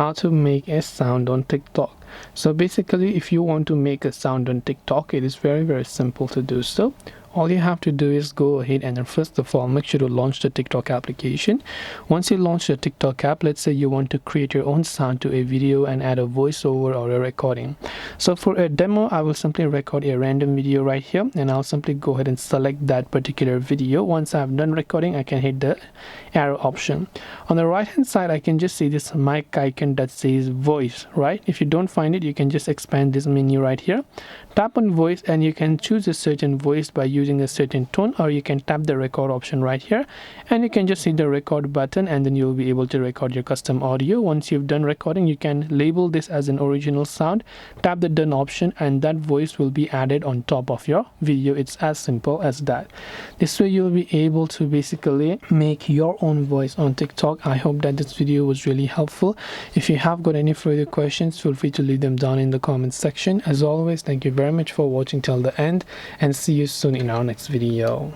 how to make a sound on TikTok. So basically, if you want to make a sound on TikTok, it is very simple to do so. All you have to do is go ahead and first of all make sure to launch the TikTok application. Once you launch the TikTok app, let's say you want to create your own sound to a video and add a voiceover or a recording. So for a demo, I will simply record a random video right here, and I'll simply go ahead and select that particular video. Once I've done recording, I can hit the arrow option. On the right hand side, I can just see this mic icon that says voice, right? If you don't find it, you can just expand this menu right here, tap on voice, and you can choose a certain voice by using a certain tone, or you can tap the record option right here and you can just hit the record button, and then you'll be able to record your custom audio. Once you've done recording, you can label this as an original sound, tap the done option, and that voice will be added on top of your video. It's as simple as that. This way you'll be able to basically make your own voice on TikTok. I hope that this video was really helpful. If you have got any further questions, feel free to leave them down in the comments section. As always, thank you very much for watching till the end, and see you soon in our next video.